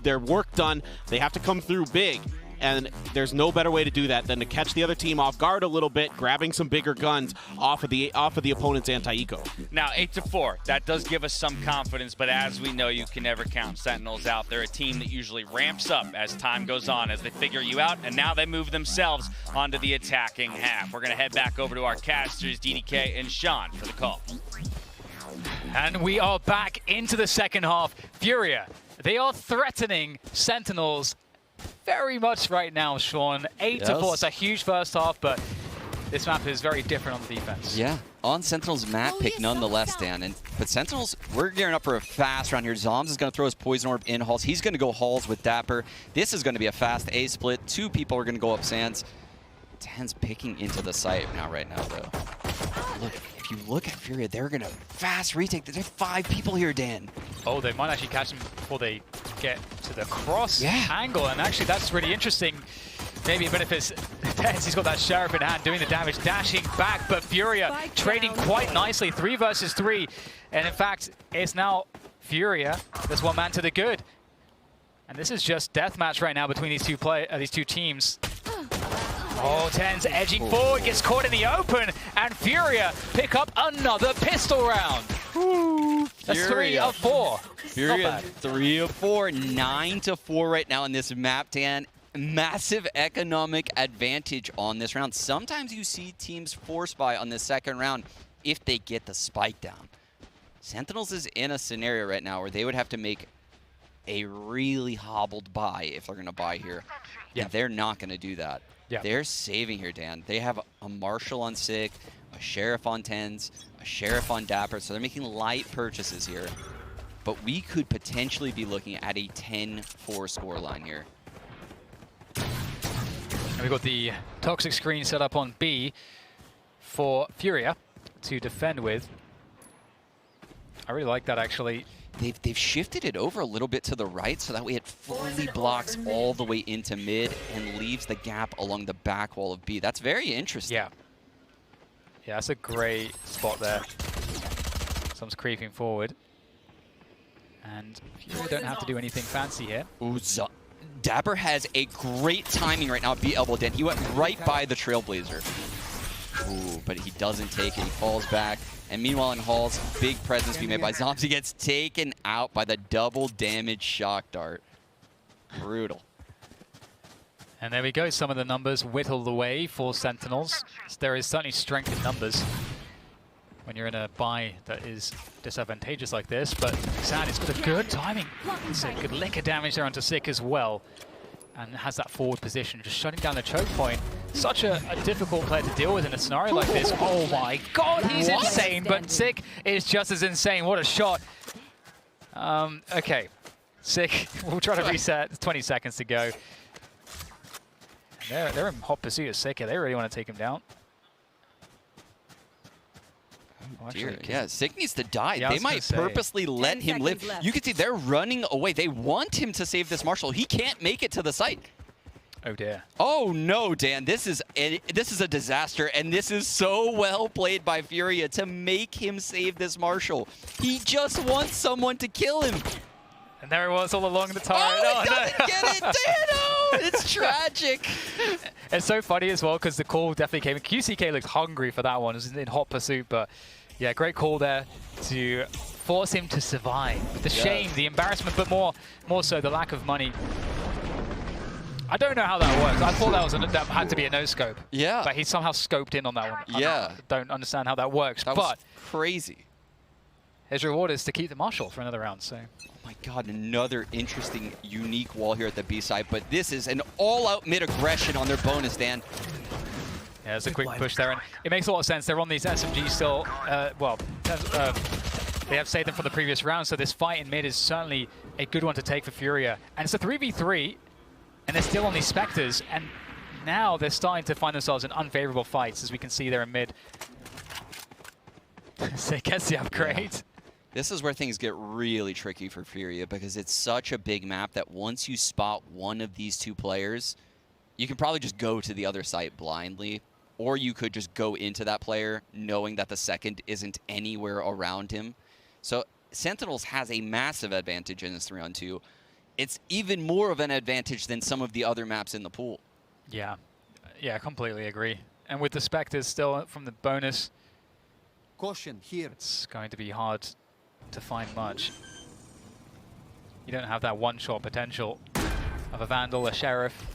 their work done. They have to come through big. And there's no better way to do that than to catch the other team off guard a little bit, grabbing some bigger guns off of the opponent's anti-eco. Now, 8-4, that does give us some confidence, but as we know, you can never count Sentinels out. They're a team that usually ramps up as time goes on, as they figure you out, and now they move themselves onto the attacking half. We're going to head back over to our casters, DDK and Sean, for the call. And we are back into the second half. FURIA, they are threatening Sentinels very much right now, Sean. 8-4. It's a huge first half, but this map is very different on the defense. Yeah, on Sentinels map pick nonetheless, Dan. But Sentinels, we're gearing up for a fast round here. Zoms is going to throw his Poison Orb in Halls. He's going to go Halls with Dapper. This is going to be a fast A split. 2 people are going to go up Sands. Tenz picking into the site right now, though. Look, if you look at FURIA, they're going to fast retake. There's 5 people here, Dan. Oh, they might actually catch him before they get to the cross Yeah. angle. And actually, that's really interesting. Maybe it benefits Tenz. He's got that Sheriff in hand, doing the damage, dashing back. But FURIA trading quite nicely, 3 versus 3. And in fact, it's now FURIA. There's one man to the good. And this is just deathmatch right now between these two teams. Oh, Tenz edging forward, gets caught in the open, and FURIA pick up another pistol round. Woo. That's 3 of 4. FURIA 3 of 4, 9-4 right now in this map, Dan. Massive economic advantage on this round. Sometimes you see teams force buy on the second round if they get the spike down. Sentinels is in a scenario right now where they would have to make a really hobbled buy if they're going to buy here. Yeah, they're not going to do that. Yeah. They're saving here, Dan. They have a Marshal on Sick, a Sheriff on Tenz, a Sheriff on Dapper, so they're making light purchases here. But we could potentially be looking at a 10-4 scoreline here. And we've got the Toxic screen set up on B for FURIA to defend with. I really like that, actually. They've shifted it over a little bit to the right so that way it fully blocks all the way into mid and leaves the gap along the back wall of B. That's very interesting. Yeah. Yeah, that's a great spot there. Someone's creeping forward. And FURIA don't have to do anything fancy here. Ooh, Dapper has a great timing right now at B elbow, Dan. He went right by the Trailblazer. Ooh, but he doesn't take it. He falls back. And meanwhile in Halls, big presence being made by Zoms. He gets taken out by the double damage shock dart. Brutal. And there we go. Some of the numbers whittled away for Sentinels. So there is certainly strength in numbers when you're in a buy that is disadvantageous like this. But Xan has got a good timing. So good lick of damage there onto Sick as well. And has that forward position, just shutting down the choke point. Such a difficult player to deal with in a scenario like this. Oh my god, he's insane, but Sick is just as insane. What a shot. Okay, Sick, we'll try to reset. 20 seconds to go. They're in hot pursuit of Sick. They really want to take him down. Oh, dear. Yeah, Sick needs to die. Yeah, they might purposely let him live. Left. You can see they're running away. They want him to save this Marshal. He can't make it to the site. Oh dear. Oh no, Dan, this is a disaster, and this is so well played by FURIA to make him save this Marshal. He just wants someone to kill him. And there it was all along the turret. Oh, he doesn't get it, Dano! It's tragic. It's so funny as well because the call definitely came. QCK looked hungry for that one. It was in hot pursuit, but yeah, great call there to force him to survive. The shame, the embarrassment, but more so the lack of money. I don't know how that works. I thought that had to be a no-scope. Yeah. But he somehow scoped in on that one. Yeah. I don't understand how that works. That was crazy. His reward is to keep the Marshal for another round, so. Oh my god, another interesting, unique wall here at the B side, but this is an all-out mid-aggression on their bonus, Dan. Yeah, there's a quick push there, and it makes a lot of sense. They're on these SMGs still. They have saved them from the previous round, so this fight in mid is certainly a good one to take for FURIA. And it's a 3v3, and they're still on these Spectres, and now they're starting to find themselves in unfavorable fights, as we can see there in mid. So it gets the upgrade. Yeah. This is where things get really tricky for FURIA because it's such a big map that once you spot one of these two players, you can probably just go to the other site blindly, or you could just go into that player knowing that the second isn't anywhere around him. So Sentinels has a massive advantage in this 3-on-2. It's even more of an advantage than some of the other maps in the pool. Yeah, yeah, completely agree. And with the Spectres still from the bonus, caution here. It's going to be hard to find much. You don't have that one-shot potential of a Vandal, a Sheriff.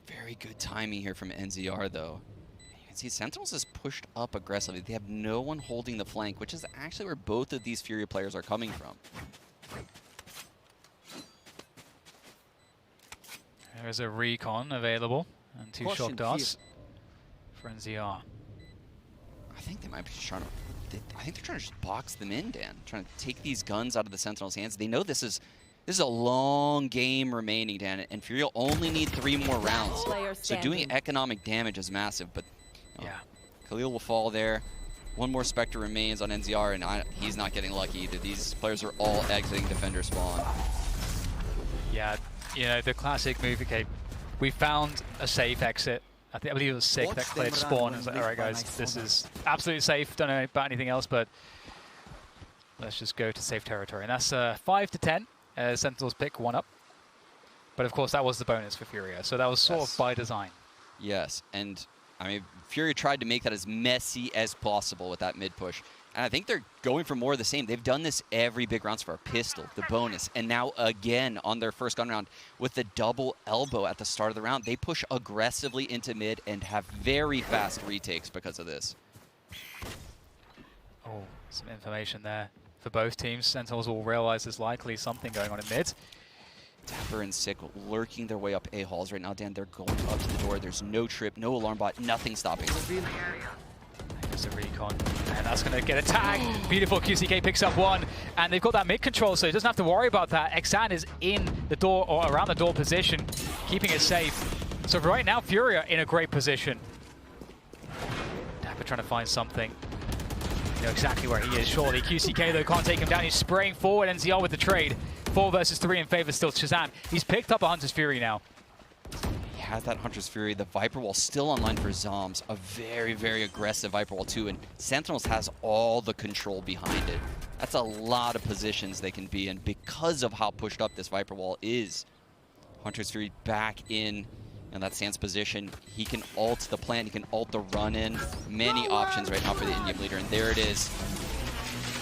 Very good timing here from NZR, though. You can see Sentinels is pushed up aggressively. They have no one holding the flank, which is actually where both of these FURIA players are coming from. There is a recon available. And 2 Caution shock darts for NZR. I think they might be just trying to. I think they're trying to just box them in, Dan. Trying to take these guns out of the Sentinels' hands. They know this is a long game remaining, Dan, and FURIA only need 3 more rounds. So doing economic damage is massive. But Yeah. Khalil will fall there. 1 more Spectre remains on NZR, and he's not getting lucky either. These players are all exiting defender spawn. Yeah, you know, the classic move, okay, we found a safe exit. I believe it was Sick that cleared spawn. It's like, all right, guys, this is absolutely safe. Don't know about anything else, but let's just go to safe territory. And that's 5 to 10. Sentinels pick 1 up. But of course, that was the bonus for FURIA. So that was sort of by design. Yes, and I mean, FURIA tried to make that as messy as possible with that mid push. And I think they're going for more of the same. They've done this every big rounds for a pistol, the bonus, and now again on their first gun round with the double elbow at the start of the round. They push aggressively into mid and have very fast retakes because of this. Oh, some information there for both teams. Sentinels will realize there's likely something going on in mid. Tapper and Sick lurking their way up A-halls right now, Dan. They're going up to the door. There's no trip, no alarm bot, nothing stopping them. There's a recon, and that's going to get a tag. Beautiful, QCK picks up 1, and they've got that mid control, so he doesn't have to worry about that. Xan is in the door, or around the door position, keeping it safe. So right now, FURIA in a great position. Tapper trying to find something. You know exactly where he is, surely. QCK, though, can't take him down. He's spraying forward, NZR with the trade. 4 versus 3 in favor still Shazam. He's picked up a Hunter's Fury now. He has that Hunter's Fury. The Viper Wall still online for Zombs. A very, very aggressive Viper Wall too. And Sentinels has all the control behind it. That's a lot of positions they can be in because of how pushed up this Viper Wall is. Hunter's Fury back in that stance position. He can ult the plant. He can ult the run-in. Many options right now for the in-game leader. And there it is.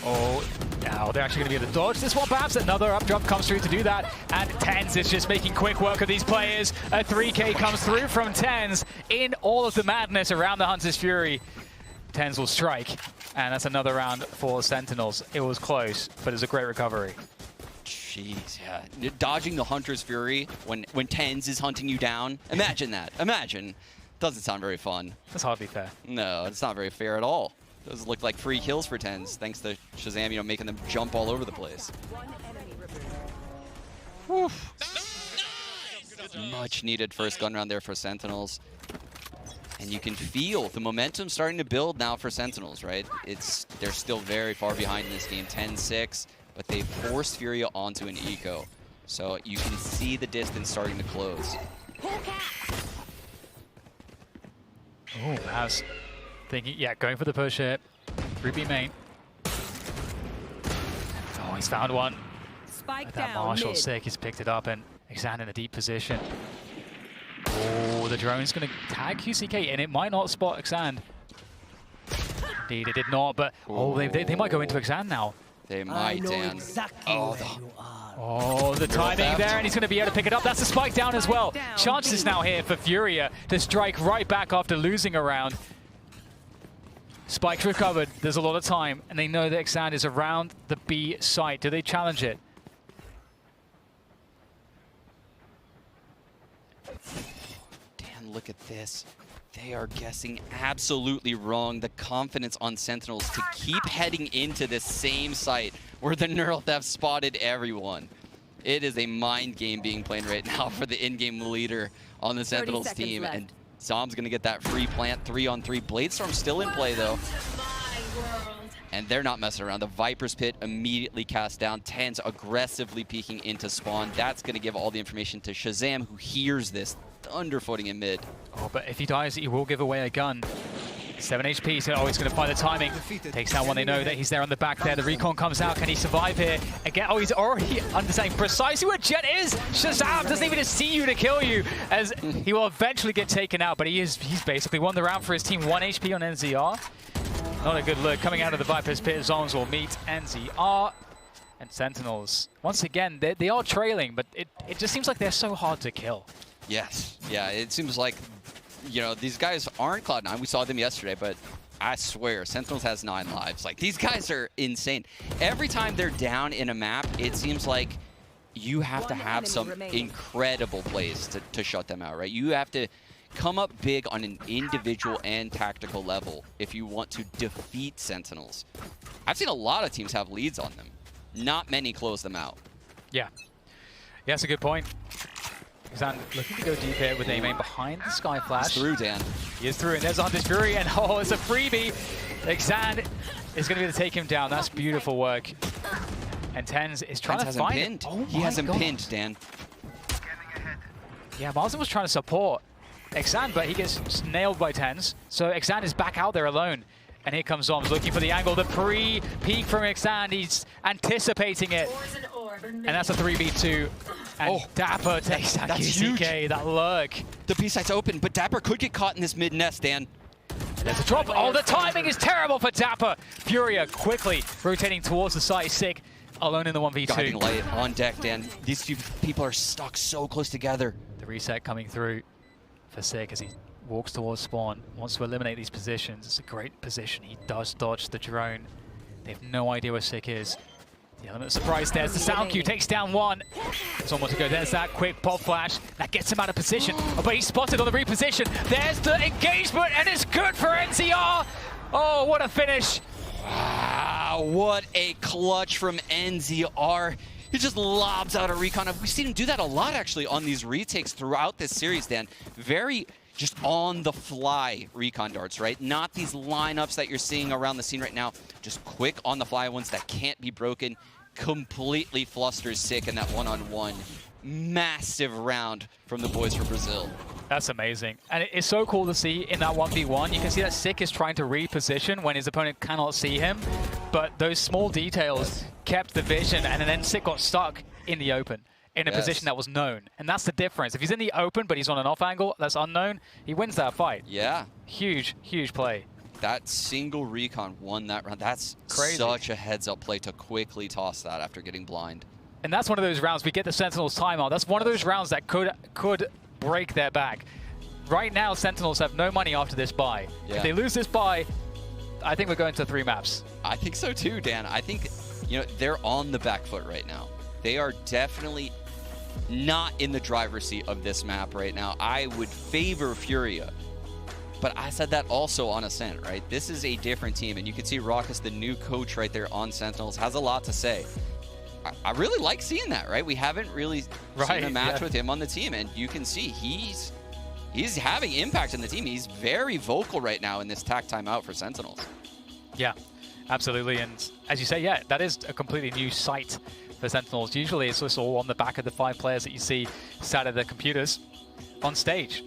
Oh, now they're actually going to be able to dodge this one. Perhaps another up jump comes through to do that. And tenz is just making quick work of these players. A 3K comes through from tenz in all of the madness around the Hunter's Fury. tenz will strike. And that's another round for Sentinels. It was close, but it's a great recovery. Jeez, yeah. Dodging the Hunter's Fury when tenz is hunting you down. Imagine that. Imagine. Doesn't sound very fun. That's hardly fair. No, it's not very fair at all. Those look like free kills for tenz, thanks to Shazam, you know, making them jump all over the place. Much needed first gun round there for Sentinels. And you can feel the momentum starting to build now for Sentinels, right? They're still very far behind in this game, 10-6, but they forced FURIA onto an eco. So you can see the distance starting to close. Oh, Maz thinking, yeah, going for the push here. 3B main. Oh, he's found one. Spike That down Marshall mid. Sick, he's picked it up, and Xan in a deep position. Oh, the drone's going to tag QCK, and it might not spot Xan. Indeed, it did not, but oh, they might go into Xan now. They might, Dan. Oh, the timing there, and he's going to be able to pick it up. That's a spike down as well. Chances now here for FURIA to strike right back after losing a round. Spike's recovered. There's a lot of time, and they know that Xan is around the B site. Do they challenge it? Dan, look at this. They are guessing absolutely wrong. The confidence on Sentinels to keep heading into this same site where the Neural Theft spotted everyone. It is a mind game being played right now for the in-game leader on the Sentinels team. left. And Zom's going to get that free plant 3-on-3. Bladestorm's still in play, though. And they're not messing around. The Viper's Pit immediately cast down. tenz aggressively peeking into spawn. That's going to give all the information to Shazam, who hears this. Underfooting in mid. Oh, but if he dies, he will give away a gun. 7 HP, so he's going to find the timing. Takes down one, they know that he's there on the back there. The recon comes out. Can he survive here? Again, oh, he's already understanding precisely where Jet is. Shazam doesn't even see you to kill you, as he will eventually get taken out, but he's basically won the round for his team. 1 HP on NZR. Not a good look. Coming out of the Viper's Pit, Zones will meet NZR. And Sentinels, once again, they are trailing, but it just seems like they're so hard to kill. Yes. Yeah, it seems like, you know, these guys aren't Cloud9. We saw them yesterday, but I swear, Sentinels has 9 lives. Like, these guys are insane. Every time they're down in a map, it seems like you have to have some incredible plays to shut them out, right? You have to come up big on an individual and tactical level if you want to defeat Sentinels. I've seen a lot of teams have leads on them. Not many close them out. Yeah. Yeah, that's a good point. Xan looking to go deep here with a main behind the Sky Flash. He's through, Dan. He is through, and there's on this Fury, and oh, it's a freebie. Xan is going to be able to take him down. That's beautiful work. And tenz is trying to find him. Oh he has him pinned, Dan. Yeah, Marsden was trying to support Xan, but he gets nailed by tenz. So Xan is back out there alone. And here comes Zoms looking for the angle. The pre-peek from Xan. He's anticipating it. And that's a 3v2. And Dapper takes that QCK, that lurk. The B site's open, but Dapper could get caught in this mid nest, Dan. There's a drop. Oh, the timing is terrible for Dapper. FURIA quickly rotating towards the site. Sick alone in the 1v2. Guiding light on deck, Dan. These two people are stuck so close together. The reset coming through for Sick as he walks towards spawn, wants to eliminate these positions. It's a great position. He does dodge the drone. They have no idea where Sick is. The element of surprise there's the sound cue, takes down one. There's one more to go. There's that quick pop flash. That gets him out of position. Oh, but he's spotted on the reposition. There's the engagement, and it's good for NZR. Oh, what a finish. Wow, what a clutch from NZR. He just lobs out a recon. We've seen him do that a lot, actually, on these retakes throughout this series, Dan. Very just on-the-fly recon darts, right? Not these lineups that you're seeing around the scene right now. Just quick on-the-fly ones that can't be broken. Completely flusters Sick in that one-on-one. Massive round from the boys from Brazil. That's amazing. And it's so cool to see in that 1v1. You can see that Sick is trying to reposition when his opponent cannot see him. But those small details kept the vision, and then Sick got stuck in the open in a position that was known. And that's the difference. If he's in the open, but he's on an off angle that's unknown, he wins that fight. Yeah. Huge, huge play. That single recon won that round. That's crazy. Such a heads-up play to quickly toss that after getting blind. And that's one of those rounds, we get the Sentinels timeout. That's one of those rounds that could break their back. Right now, Sentinels have no money after this buy. Yeah. If they lose this buy, I think we're going to 3 maps. I think so too, Dan. I think, you know, they're on the back foot right now. They are definitely not in the driver's seat of this map right now. I would favor FURIA. But I said that also on Ascent, right? This is a different team, and you can see Raucus, the new coach right there on Sentinels, has a lot to say. I really like seeing that, right? We haven't really seen a match with him on the team, and you can see he's having impact in the team. He's very vocal right now in this TAC timeout for Sentinels. Yeah, absolutely. And as you say, yeah, that is a completely new sight for Sentinels. Usually it's just all on the back of the 5 players that you see sat at the computers on stage.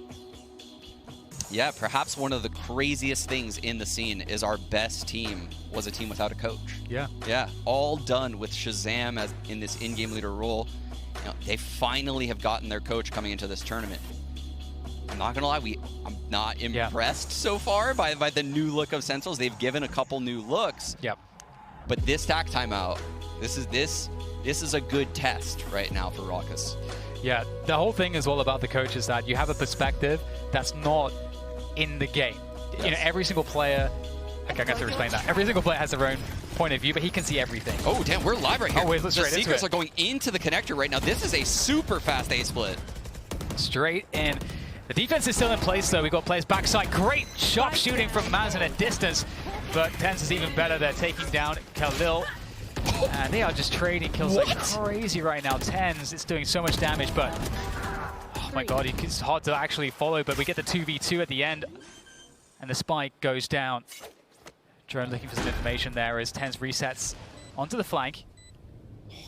Yeah, perhaps one of the craziest things in the scene is our best team was a team without a coach. Yeah. Yeah, all done with Shazam as in this in-game leader role. You know, they finally have gotten their coach coming into this tournament. I'm not gonna lie, I'm not impressed so far by the new look of Sentinels. They've given a couple new looks. Yep. But this TAC timeout, this is a good test right now for Raucus. Yeah, the whole thing is all about the coach is that you have a perspective that's not in the game. Yes. You know, every single player, okay, I got to explain that. Every single player has their own point of view, but he can see everything. Oh, damn, we're live right here. Oh, wait, let's the Seekers are going into the connector right now. This is a super fast A-split. Straight in. The defense is still in place, though. We've got players backside. Great shot shooting from Mazen at distance, but tenz is even better. They're taking down Khalil. And they are just trading kills like crazy right now. tenz is doing so much damage, but oh my god, it's hard to actually follow, but we get the 2v2 at the end, and the spike goes down. Drone looking for some information there as tenz resets onto the flank.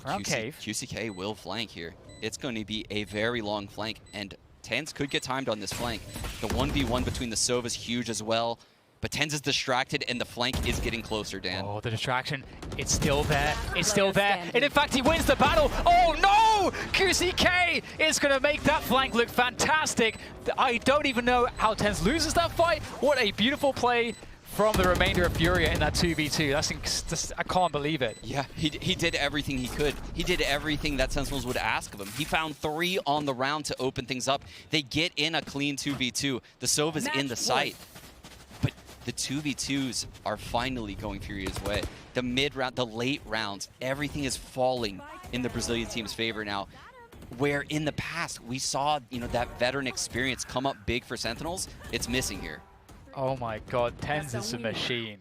Around cave. QCK will flank here. It's going to be a very long flank, and tenz could get timed on this flank. The 1v1 between the Sova is huge as well, but tenz is distracted, and the flank is getting closer, Dan. Oh, the distraction. It's still there. It's still there. And in fact, he wins the battle. Oh, no! QCK is going to make that flank look fantastic. I don't even know how tenz loses that fight. What a beautiful play from the remainder of FURIA in that 2v2. That's I can't believe it. Yeah, he did everything he could. He did everything that Sentinels would ask of him. He found 3 on the round to open things up. They get in a clean 2v2. The Sova's in the site. But the 2v2s are finally going FURIA's way. The mid-round, the late rounds, everything is falling in the Brazilian team's favor now. where in the past we saw, that veteran experience come up big for Sentinels. It's missing here. Oh my god, tenz is a machine.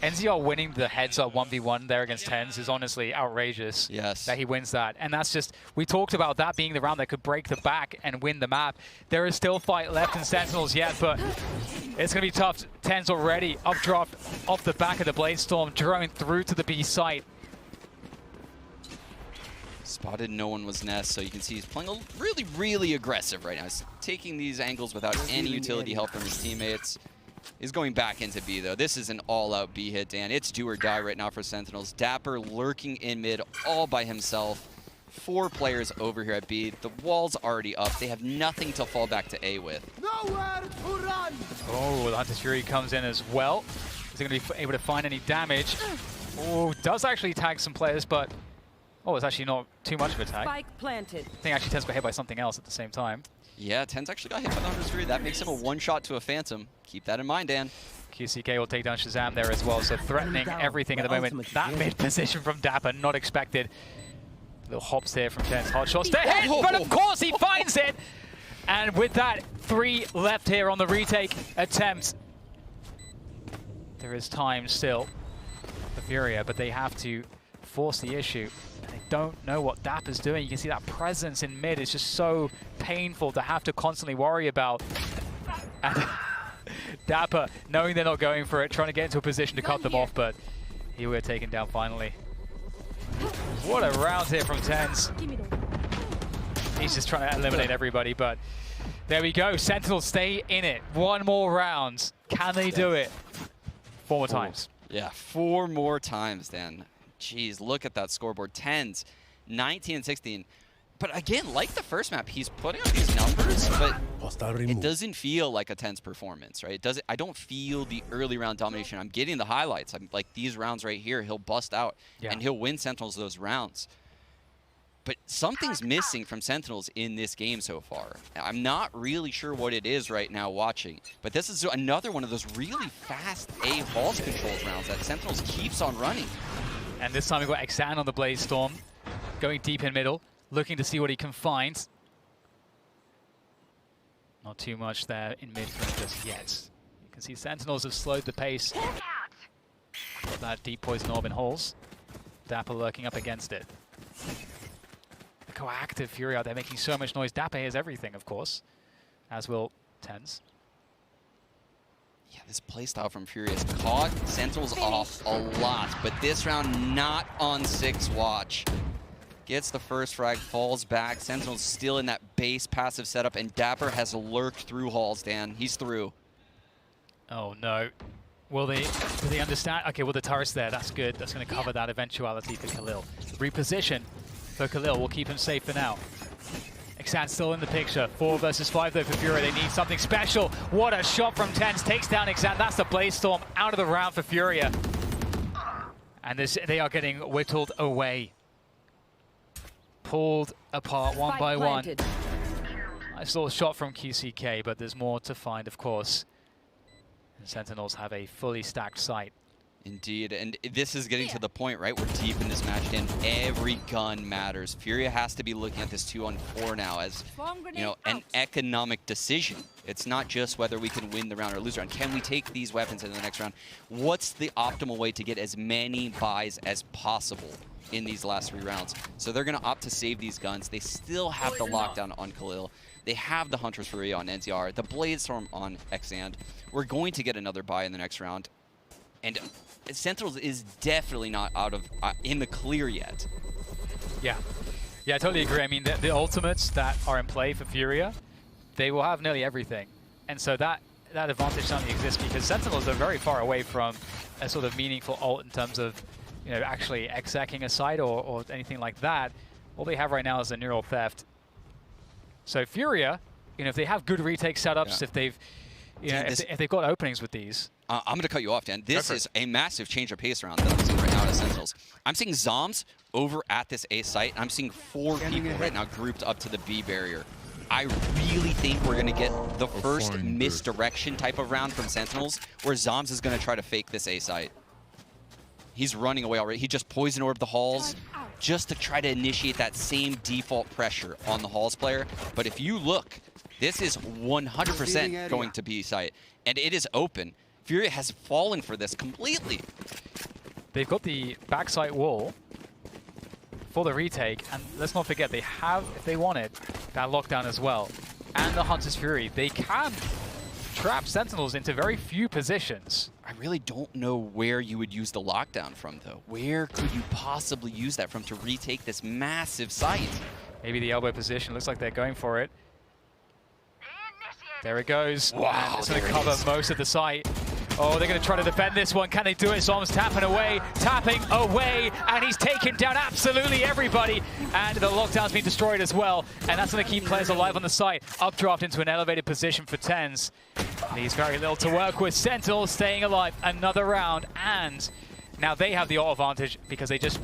NZR winning the heads-up 1v1 there against tenz is honestly outrageous. Yes. That he wins that. And that's just, we talked about that being the round that could break the back and win the map. There is still fight left in Sentinels yet, but it's going to be tough. tenz already updraft off the back of the Bladestorm, drone through to the B site. Spotted no one was Nest, so you can see he's playing really, really aggressive right now. He's taking these angles without any utility help from his teammates. He's going back into B, though. This is an all-out B hit, Dan. It's do or die right now for Sentinels. Dapper lurking in mid all by himself. 4 players over here at B. The wall's already up. They have nothing to fall back to A with. Nowhere to run! Oh, the Hunter's Fury comes in as well. Is he going to be able to find any damage? Oh, does actually tag some players, but... Oh, it's actually not too much of a tag. Spike planted. I think actually tenz got hit by something else at the same time. Yeah, tenz actually got hit by the Hunter's Fury. That makes him a one-shot to a Phantom. Keep that in mind, Dan. QCK will take down Shazam there as well, so threatening everything at the moment. That mid position from Dapper, not expected. Little hops here from tenz. Hot shots to hit, but of course he finds it! And with that, 3 left here on the retake attempt. There is time still for FURIA, but they have to force the issue. And they don't know what Dapper's doing. You can see that presence in mid is just so painful to have to constantly worry about. And Dapper, knowing they're not going for it, trying to get into a position to cut them off, but here we're taken down finally. What a round here from tenz. He's just trying to eliminate everybody, but there we go. Sentinels stay in it. 1 more round. Can they do it? 4 more times. Yeah, 4 more times, Dan. Jeez, look at that scoreboard. tenz, 19 and 16. But again, like the first map, he's putting up these numbers, but it doesn't feel like a tenz performance, right? I don't feel the early round domination. I'm getting the highlights. I'm like these rounds right here, he'll bust out and he'll win Sentinels those rounds. But something's missing from Sentinels in this game so far. I'm not really sure what it is right now watching, but this is another one of those really fast A Halls controls rounds that Sentinels keeps on running. And this time we've got Xan on the Bladestorm, going deep in middle, looking to see what he can find. Not too much there in mid for him just yet. You can see Sentinels have slowed the pace. Got that deep poison orb in holes. Dapper lurking up against it. The coactive FURIA out there making so much noise. Dapper hears everything, of course, as will tenz. Yeah, this playstyle from FURIA has caught Sentinels off a lot, but this round not on 6 watch. Gets the first frag, falls back. Sentinels still in that base passive setup, and Dapper has lurked through halls, Dan. He's through. Oh no. Do they understand? Okay, well the turret's there, that's good. That's going to cover that eventuality for Khalil. Reposition for Khalil will keep him safe for now. Xan's still in the picture. 4 versus 5 though for FURIA. They need something special. What a shot from tenz. Takes down Xan. That's the Bladestorm out of the round for FURIA. And they are getting whittled away. Pulled apart one by one. Nice little shot from QCK, but there's more to find, of course. And Sentinels have a fully stacked site. Indeed, and this is getting to the point, right? We're deep in this match, and every gun matters. FURIA has to be looking at this 2-on-4 now as, an economic decision. It's not just whether we can win the round or lose the round. Can we take these weapons into the next round? What's the optimal way to get as many buys as possible in these last 3 rounds? So they're going to opt to save these guns. They still have the lockdown on Khalil. They have the Hunter's Fury on NZR, the Bladestorm on Xan. We're going to get another buy in the next round. And Sentinels is definitely not out of in the clear yet. Yeah, I totally agree. I mean, the ultimates that are in play for FURIA, they will have nearly everything. And so that advantage certainly exists because Sentinels are very far away from a sort of meaningful ult in terms of, actually execing a site or anything like that. All they have right now is a neural theft. So FURIA, if they have good retake setups, if they've, if they've got openings with these. I'm going to cut you off, Dan. This is a massive change of pace around that I'm seeing right now at Sentinels. I'm seeing Zoms over at this A site, and I'm seeing 4 people right now grouped up to the B barrier. I really think we're going to get the first misdirection type of round from Sentinels, where Zoms is going to try to fake this A site. He's running away already. He just poison orbed the halls. just to try to initiate that same default pressure on the Halls player. But if you look, this is 100% going to B site, and it is open. FURIA has fallen for this completely. They've got the backside wall for the retake, and let's not forget, they have, if they want it, that lockdown as well. And the Hunter's Fury. They can trap Sentinels into very few positions. I really don't know where you would use the lockdown from, though. Where could you possibly use that from to retake this massive site? Maybe the elbow position. Looks like they're going for it. There it goes. Wow, It's going to cover most of the site. Oh, they're going to try to defend this one. Can they do it? Zom's tapping away, and he's taken down absolutely everybody. And the lockdown's been destroyed as well. And that's going to keep players alive on the site. Updraft into an elevated position for tenz. He's very little to work with. Sentinels staying alive another round. And now they have the auto advantage because they just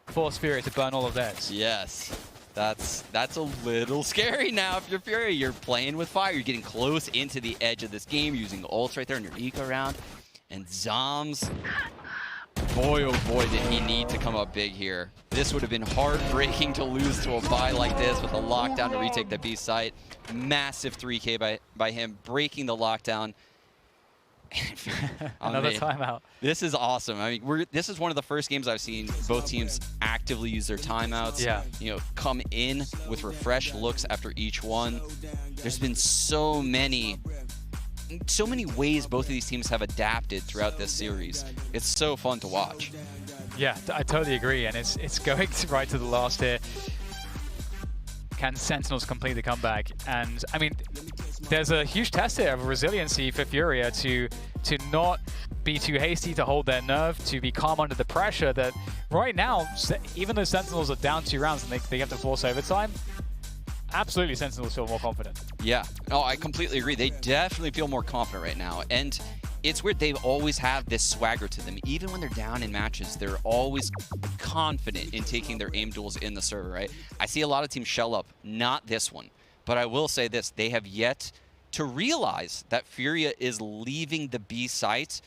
forced FURIA to burn all of theirs. Yes. That's a little scary now if you're FURIA. You're playing with fire. You're getting close into the edge of this game, using the ults right there in your eco round. And Zoms, boy oh boy did he need to come up big here. This would have been heartbreaking to lose to a bye like this with a lockdown to retake the B site. Massive 3K by him, breaking the lockdown. Another timeout. This is awesome. I mean, this is one of the first games I've seen both teams actively use their timeouts. Yeah. You know, come in with refreshed looks after each one. There's been so many ways both of these teams have adapted throughout this series. It's so fun to watch. Yeah, I totally agree, and it's going right to the last here. Can Sentinels complete the comeback? And I mean, there's a huge test here of resiliency for FURIA to not be too hasty, to hold their nerve, to be calm under the pressure that right now, even though Sentinels are down 2 rounds and they have to force overtime, absolutely Sentinels feel more confident. Yeah, no, I completely agree. They definitely feel more confident right now. And it's weird, they've always have this swagger to them. Even when they're down in matches, they're always confident in taking their aim duels in the server, right? I see a lot of teams shell up, not this one. But I will say this, they have yet to realize that FURIA is leaving the B site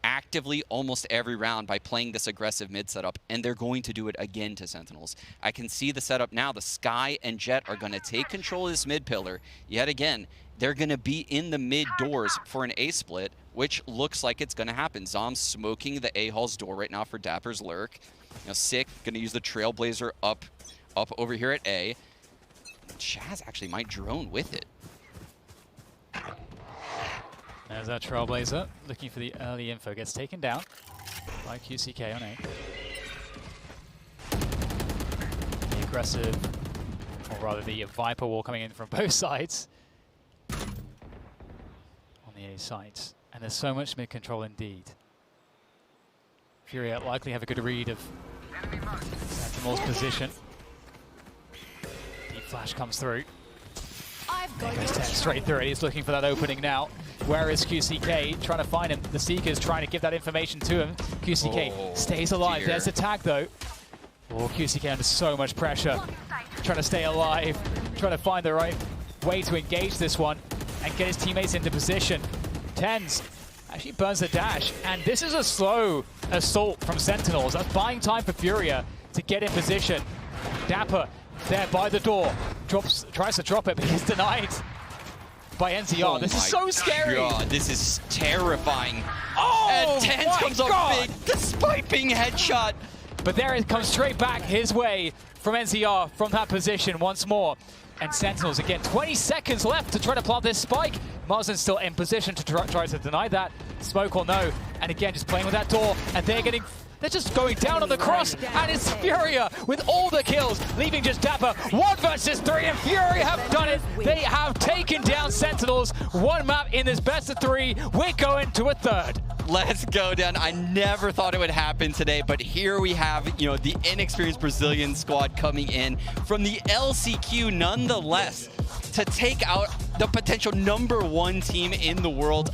actively almost every round by playing this aggressive mid setup, and they're going to do it again to Sentinels. I can see the setup now. The Sky and Jet are going to take control of this mid pillar yet again. They're going to be in the mid doors for an A split, which looks like it's going to happen. Zom's smoking the A-Hall's door right now for Dapper's lurk. You know, Sick going to use the Trailblazer up over here at A. Chaz actually might drone with it. There's that Trailblazer, looking for the early info. Gets taken down by QCK on A. The aggressive, or rather the Viper wall coming in from both sides on the A site. And there's so much mid-control indeed. FURIA likely have a good read of Sentinel's position. Deep flash comes through. There goes tenz straight through it. He's looking for that opening now. Where is QCK? Trying to find him. The Seeker's trying to give that information to him. QCK stays alive. Dear. There's the tag though. Oh, QCK under so much pressure. Trying to stay alive. Trying to find the right way to engage this one and get his teammates into position. tenz actually burns the dash. And this is a slow assault from Sentinels. That's buying time for FURIA to get in position. Dapper there by the door. Tries to drop it, but he's denied by NZR. Oh, this is so scary. God, this is terrifying. Oh, and tenz comes up big, despite being headshot. But there it comes straight back his way from NZR from that position once more. And Sentinels again, 20 seconds left to try to plant this spike. Marzin's still in position to try to deny that. Smoke or no. And again, just playing with that door. And they're just going down on the cross, and it's FURIA with all the kills, leaving just Dapper. 1 versus 3, and FURIA have done it. They have taken down Sentinels. 1 map in this best of 3. We're going to a 3rd. Let's go, Dan. I never thought it would happen today, but here we have, you know, the inexperienced Brazilian squad coming in from the LCQ nonetheless to take out the potential #1 team in the world.